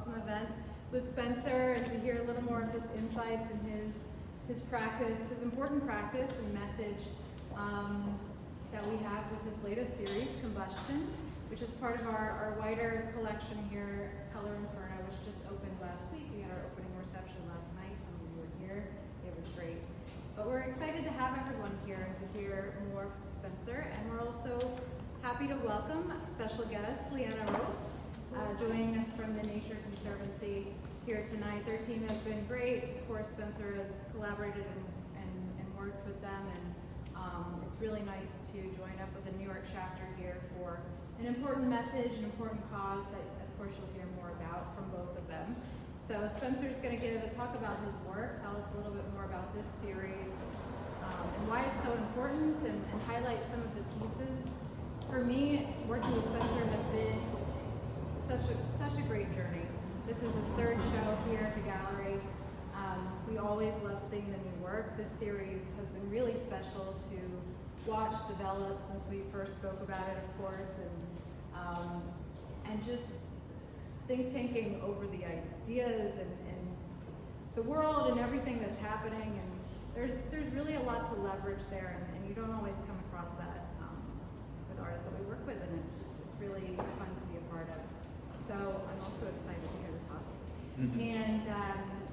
awesome event with Spencer, and to hear a little more of his insights and his practice, his important practice and message that we have with his latest series, Combustion, which is part of our wider collection here, Color Inferno, which just opened last week. We had our opening reception last night. Some of you were here. It was great. But we're excited to have everyone here and to hear more from Spencer. And we're also happy to welcome special guest, Leanna Roth, joining us from the Nature Conservancy here tonight. Their team has been great. Of course, Spencer has collaborated and worked with them, and it's really nice to join up with the New York chapter here for an important message, an important cause that, of course, you'll hear more about from both of them. So Spencer's going to give a talk about his work, tell us a little bit more about this series, and why it's so important, and highlight some of the pieces. For me, working with Spencer has been such a great journey. This is his third show here at the gallery. We always love seeing the new work. This series has been really special to watch develop since we first spoke about it, of course, and just tanking over the ideas and the world and everything that's happening. And there's really a lot to leverage there, and you don't always come across that with artists that we work with, and it's really fun to be a part of. So I'm also excited to hear the talk. Mm-hmm.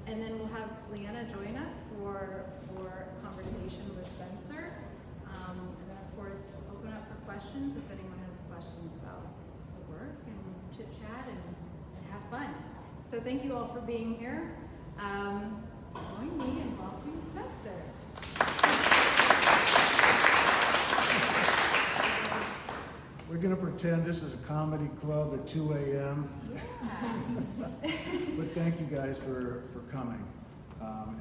And then we'll have Leanna join us for a conversation with Spencer. And then, of course, open up for questions if anyone has questions about the work, and chit-chat and have fun. So thank you all for being here. Join me in welcoming Spencer. We're going to pretend this is a comedy club at 2 a.m. Yeah. But thank you guys for coming.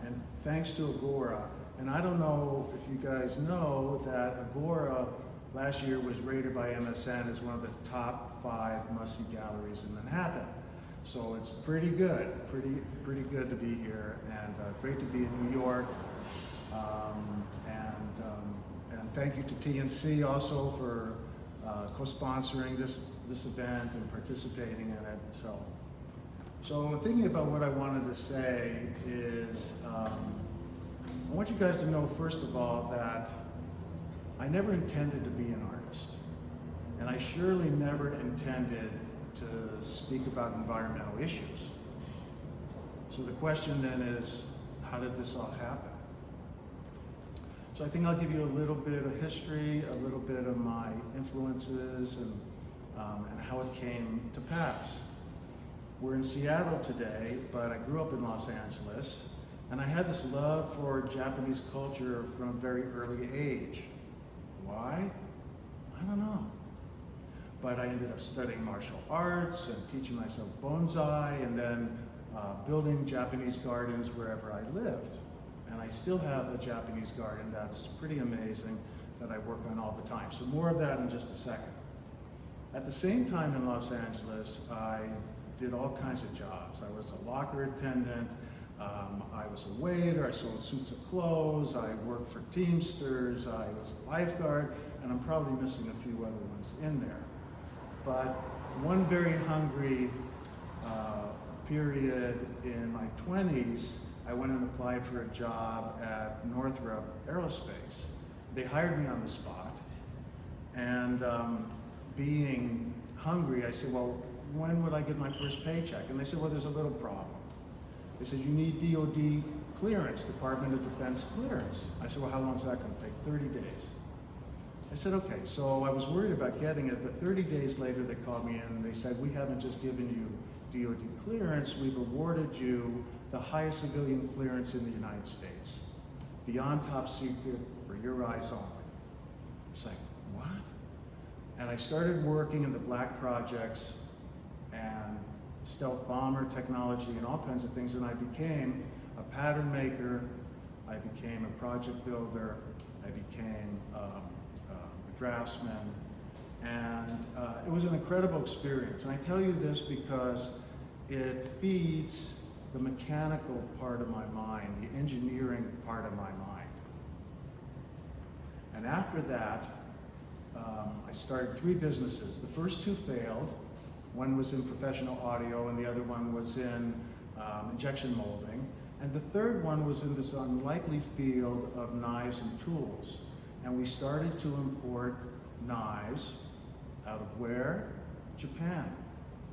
And thanks to Agora. And I don't know if you guys know that Agora last year was rated by MSN as one of the top 5 must-see galleries in Manhattan. So it's pretty good, pretty good to be here, and great to be in New York. And thank you to TNC also for co-sponsoring this event and participating in it. So thinking about what I wanted to say is, I want you guys to know, first of all, that I never intended to be an artist, and I surely never intended to speak about environmental issues. So the question then is, how did this all happen? So I think I'll give you a little bit of history, a little bit of my influences, and how it came to pass. We're in Seattle today, but I grew up in Los Angeles, and I had this love for Japanese culture from a very early age. Why? I don't know. But I ended up studying martial arts and teaching myself bonsai, and then building Japanese gardens wherever I lived. And I still have a Japanese garden that's pretty amazing that I work on all the time. So more of that in just a second. At the same time in Los Angeles, I did all kinds of jobs. I was a locker attendant, I was a waiter, I sold suits of clothes, I worked for Teamsters, I was a lifeguard, and I'm probably missing a few other ones in there. But one very hungry period in my 20s, I went and applied for a job at Northrop Aerospace. They hired me on the spot, and being hungry, I said, well, when would I get my first paycheck? And they said, well, there's a little problem. They said, you need DOD clearance, Department of Defense clearance. I said, well, how long is that going to take? 30 days. I said, okay. So I was worried about getting it, but 30 days later they called me in and they said, we haven't just given you DOD clearance, we've awarded you the highest civilian clearance in the United States, beyond top secret, for your eyes only. It's like, what? And I started working in the black projects and stealth bomber technology and all kinds of things, and I became a pattern maker, I became a project builder, I became a draftsman, and it was an incredible experience. And I tell you this because it feeds the mechanical part of my mind, the engineering part of my mind. And after that, I started 3 businesses. The first 2 failed, One was in professional audio, and the other one was in injection molding. And the third one was in this unlikely field of knives and tools. And we started to import knives out of where? Japan,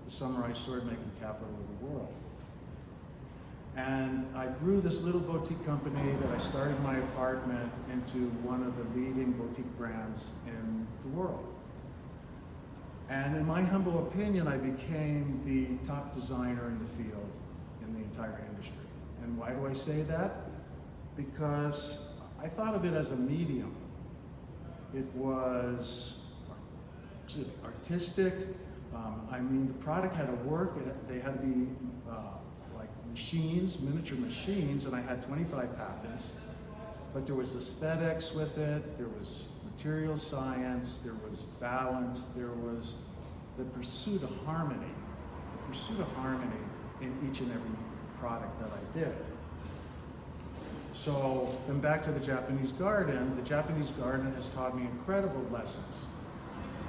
the samurai sword-making capital of the world. And I grew this little boutique company that I started in my apartment into one of the leading boutique brands in the world. And in my humble opinion, I became the top designer in the field in the entire industry. And why do I say that? Because I thought of it as a medium. It was artistic. I mean, the product had to work. They had to be like machines, miniature machines, and I had 25 patents. But there was aesthetics with it, there was material science, there was balance, there was the pursuit of harmony. The pursuit of harmony in each and every product that I did. So then back to the Japanese garden. The Japanese garden has taught me incredible lessons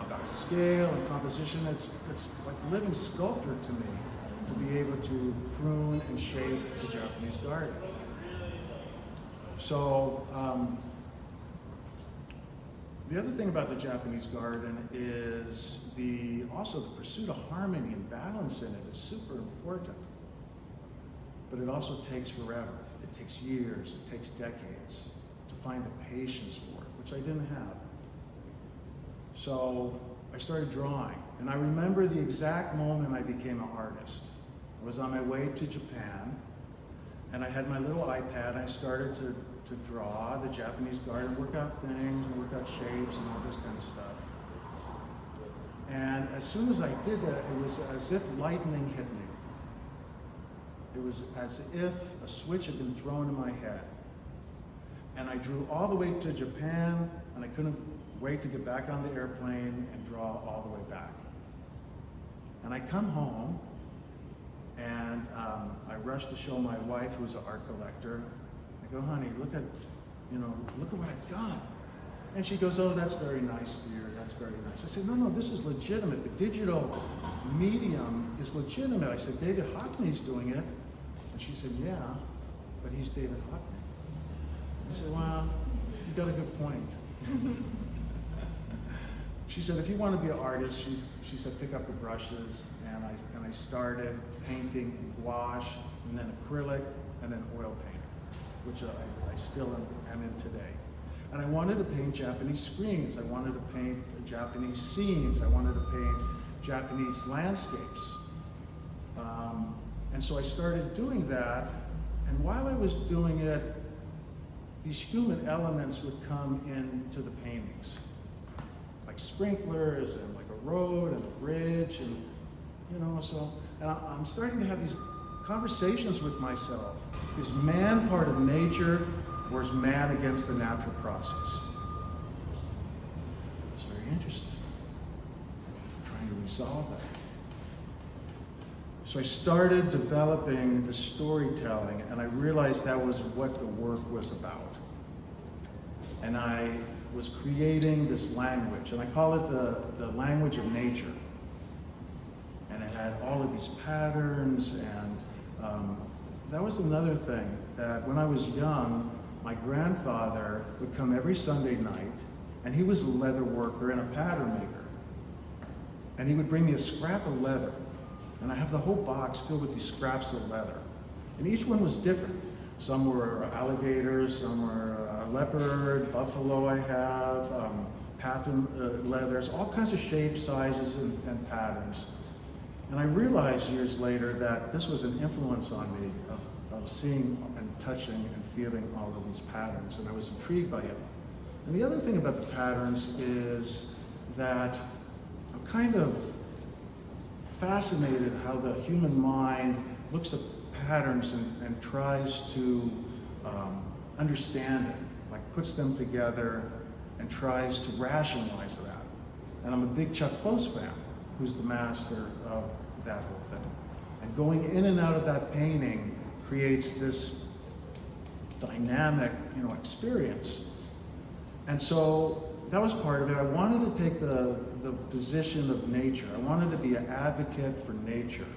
about scale and composition. It's like living sculpture to me to be able to prune and shape the Japanese garden. So the other thing about the Japanese garden is also the pursuit of harmony and balance in it is super important. But it also takes forever. It takes years, it takes decades to find the patience for it, which I didn't have. So I started drawing, and I remember the exact moment I became an artist. I was on my way to Japan, and I had my little iPad, and I started to draw the Japanese garden, work out things, and work out shapes, and all this kind of stuff. And as soon as I did that, it was as if lightning hit me. It was as if a switch had been thrown in my head. And I drew all the way to Japan, and I couldn't wait to get back on the airplane and draw all the way back. And I come home, and I rush to show my wife, who's an art collector. I go, honey, look at what I've done. And she goes, oh, that's very nice, dear, that's very nice. I said, no, this is legitimate. The digital medium is legitimate. I said, David Hockney's doing it. And she said, yeah, but he's David Hockney. I said, well, you got a good point. She said, if you want to be an artist, she said, pick up the brushes. And I started painting in gouache, and then acrylic, and then oil painting, which I still am in today. And I wanted to paint Japanese screens. I wanted to paint Japanese scenes. I wanted to paint Japanese landscapes. And so I started doing that. And while I was doing it, these human elements would come into the paintings, like sprinklers and like a road and a bridge, and I'm starting to have these conversations with myself. Is man part of nature, or is man against the natural process? It's very interesting. I'm trying to resolve that. So I started developing the storytelling, and I realized that was what the work was about. And I was creating this language, and I call it the language of nature. And it had all of these patterns, and that was another thing, that when I was young, my grandfather would come every Sunday night, and he was a leather worker and a pattern maker. And he would bring me a scrap of leather, and I have the whole box filled with these scraps of leather. And each one was different. Some were alligators, some were leopard, buffalo I have, pattern leathers, all kinds of shapes, sizes, and patterns. And I realized years later that this was an influence on me of seeing and touching and feeling all of these patterns, and I was intrigued by it. And the other thing about the patterns is that I'm kind of fascinated how the human mind looks at patterns and tries to understand it, like puts them together and tries to rationalize that. And I'm a big Chuck Close fan, who's the master of that whole thing. And going in and out of that painting creates this dynamic, experience. And so that was part of it. I wanted to take the position of nature. I wanted to be an advocate for nature.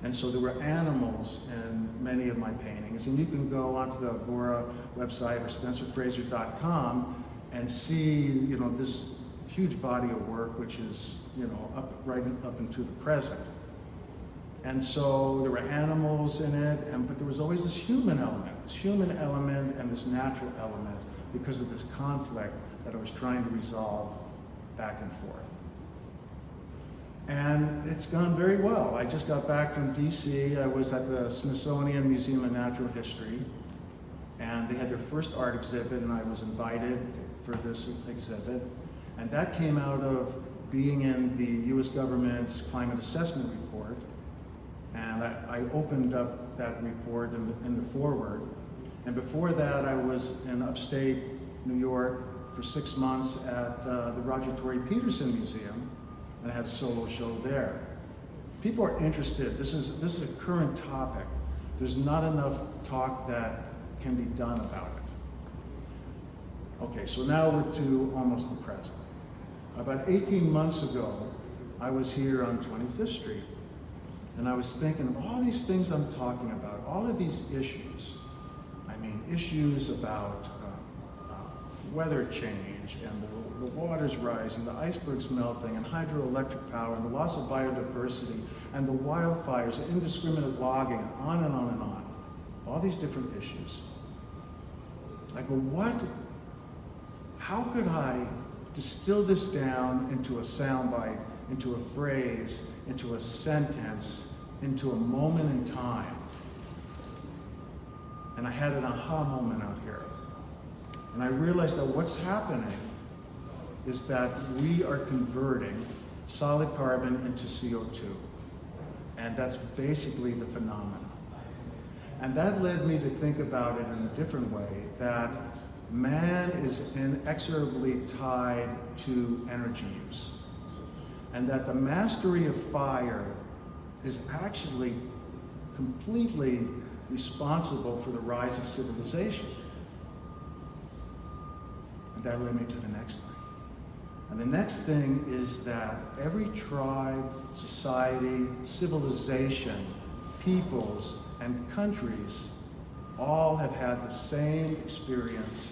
And so there were animals in many of my paintings. And you can go onto the Agora website or spencerfrazer.com and see, this huge body of work, which is, right up into the present. And so there were animals in it, but there was always this human element and this natural element because of this conflict that I was trying to resolve back and forth. And it's gone very well. I just got back from DC. I was at the Smithsonian Museum of Natural History, and they had their first art exhibit, and I was invited for this exhibit. And that came out of being in the US government's climate assessment report. And I opened up that report in the foreword. And before that, I was in upstate New York for 6 months at the Roger Tory Peterson Museum, and I had a solo show there. People are interested. This is a current topic. There's not enough talk that can be done about it. Okay, so now we're to almost the present. About 18 months ago, I was here on 25th Street, and I was thinking of all these things I'm talking about, all of these issues. I mean, issues about weather change, and the waters rising, the icebergs melting, and hydroelectric power, and the loss of biodiversity, and the wildfires, and indiscriminate logging, and on and on and on. All these different issues. I go, how could I distill this down into a soundbite, into a phrase, into a sentence, into a moment in time? And I had an aha moment out here. And I realized that what's happening is that we are converting solid carbon into CO2. And that's basically the phenomenon. And that led me to think about it in a different way, that man is inexorably tied to energy use. And that the mastery of fire is actually completely responsible for the rise of civilization. And that led me to the next thing. And the next thing is that every tribe, society, civilization, peoples, and countries all have had the same experience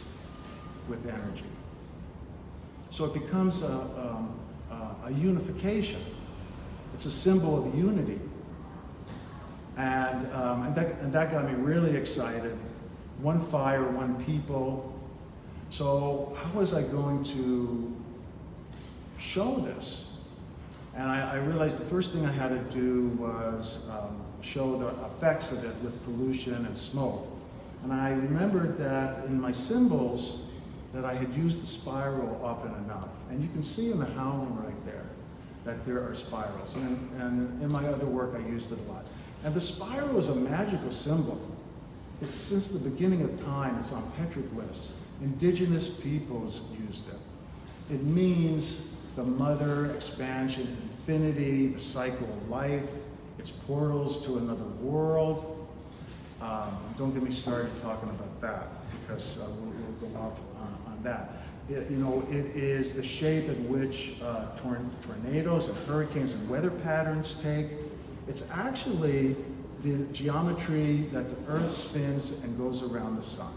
with energy. So it becomes a unification. It's a symbol of unity. And that got me really excited. One fire, one people. So how was I going to show this? And I realized the first thing I had to do was show the effects of it with pollution and smoke. And I remembered that in my symbols that I had used the spiral often enough. And you can see in the howling right there that there are spirals. And in my other work, I used it a lot. And the spiral is a magical symbol. It's since the beginning of time. It's on petroglyphs. Indigenous peoples used it. It means the mother, expansion, infinity, the cycle of life. It's portals to another world. Don't get me started talking about that, because we'll go off on that. It is the shape in which tornadoes and hurricanes and weather patterns take. It's actually the geometry that the Earth spins and goes around the sun.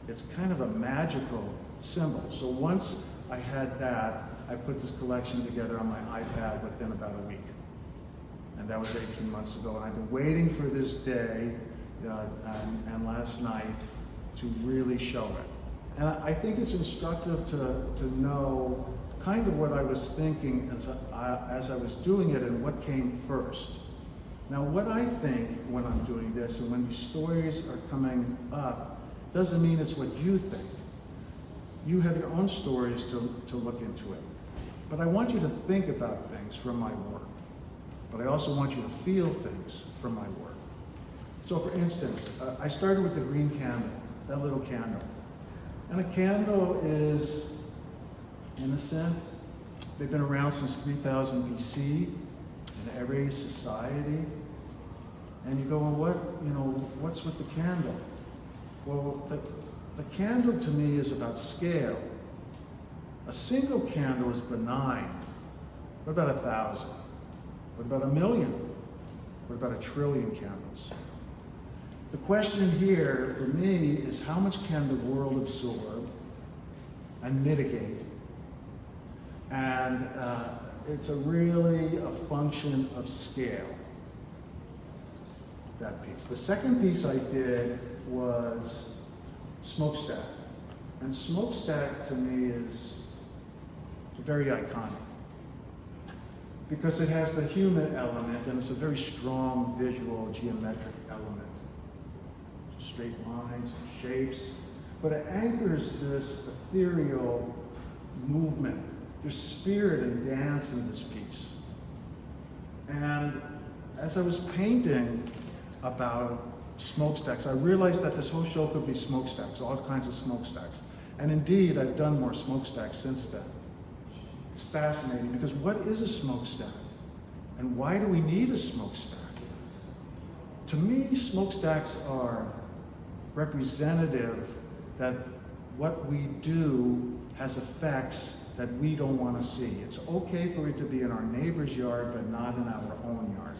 It's kind of a magical symbol. So once I had that, I put this collection together on my iPad within about a week. And that was 18 months ago. And I've been waiting for this day and last night to really show it. And I think it's instructive to know kind of what I was thinking as I was doing it and what came first. Now, what I think when I'm doing this and when these stories are coming up doesn't mean it's what you think. You have your own stories to look into it. But I want you to think about things from my work. But I also want you to feel things from my work. So for instance, I started with the green candle, that little candle. And a candle is innocent. They've been around since 3000 BC in every society. And you go, well, what's with the candle? Well, the candle to me is about scale. A single candle is benign. What about 1,000? What about 1,000,000? What about 1,000,000,000,000 candles? The question here for me is, how much can the world absorb and mitigate? And it's really a function of scale, that piece. The second piece I did was smokestack. And smokestack to me is very iconic because it has the human element and it's a very strong visual geometric element. Straight lines and shapes, but it anchors this ethereal movement. There's spirit and dance in this piece. And as I was painting about smokestacks, I realized that this whole show could be smokestacks, all kinds of smokestacks. And indeed, I've done more smokestacks since then. It's fascinating because what is a smokestack? And why do we need a smokestack? To me, smokestacks are representative that what we do has effects that we don't want to see. It's okay for it to be in our neighbor's yard, but not in our own yard.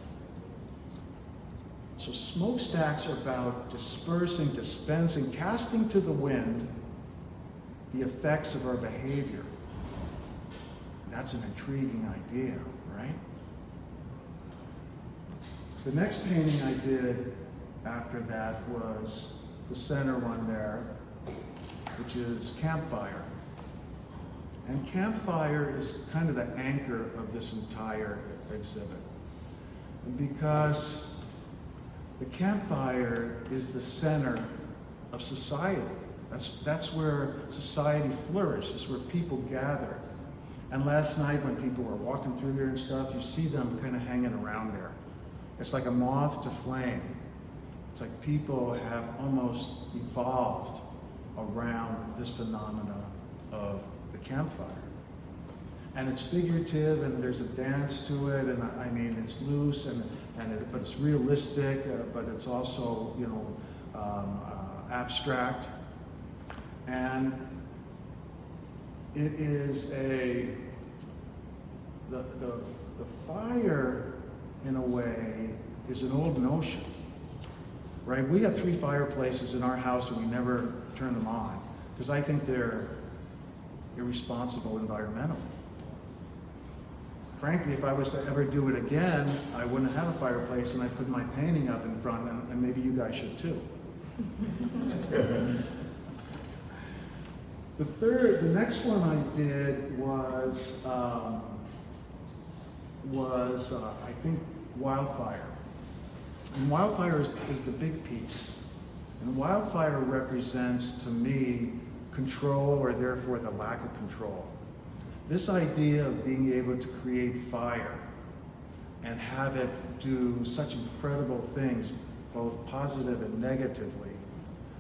So smokestacks are about dispersing, dispensing, casting to the wind the effects of our behavior. That's an intriguing idea, right? The next painting I did after that was the center one there, which is campfire. And campfire is kind of the anchor of this entire exhibit. Because the campfire is the center of society. That's where society flourishes, where people gather. And last night when people were walking through here and stuff, you see them kind of hanging around there. It's like a moth to flame. It's like people have almost evolved around this phenomena of the campfire. And it's figurative, and there's a dance to it, and I mean, it's loose, but it's realistic, but it's also, abstract. And it is the fire, in a way, is an old notion, right? We have 3 fireplaces in our house and we never turn them on because I think they're irresponsible environmentally. Frankly, if I was to ever do it again, I wouldn't have a fireplace and I'd put my painting up in front, and maybe you guys should too. The next one I did was I think wildfire. And wildfire is the big piece. And wildfire represents, to me, control, or therefore the lack of control. This idea of being able to create fire and have it do such incredible things, both positive and negatively,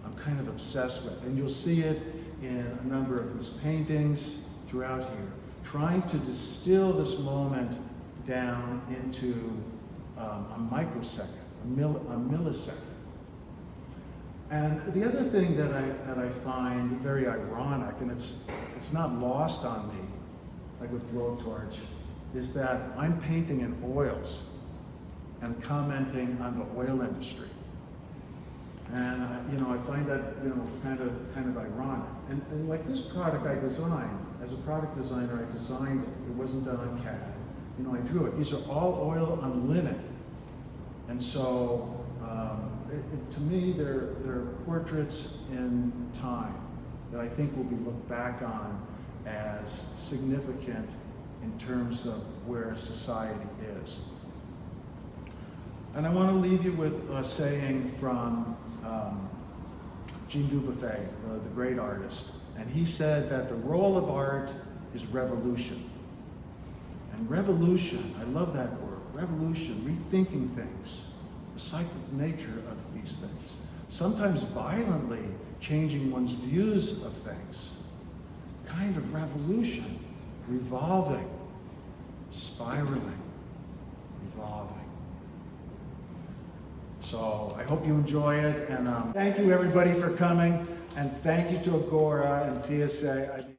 I'm kind of obsessed with. And you'll see it in a number of his paintings throughout here, trying to distill this moment down into a microsecond, a millisecond. And the other thing that I find very ironic, and it's not lost on me, like with blowtorch, is that I'm painting in oils and commenting on the oil industry. And I find that kind of ironic. And like this product I designed, as a product designer, I designed it. It wasn't done on CAD. I drew it. These are all oil on linen. And so to me, they're portraits in time that I think will be looked back on as significant in terms of where society is. And I want to leave you with a saying from Jean Dubuffet, the great artist. And he said that the role of art is revolution. And revolution, I love that word, revolution, rethinking things, the cyclic nature of these things, sometimes violently changing one's views of things, kind of revolution, revolving, spiraling, revolving. So I hope you enjoy it, and thank you everybody for coming, and thank you to Agora and TSA.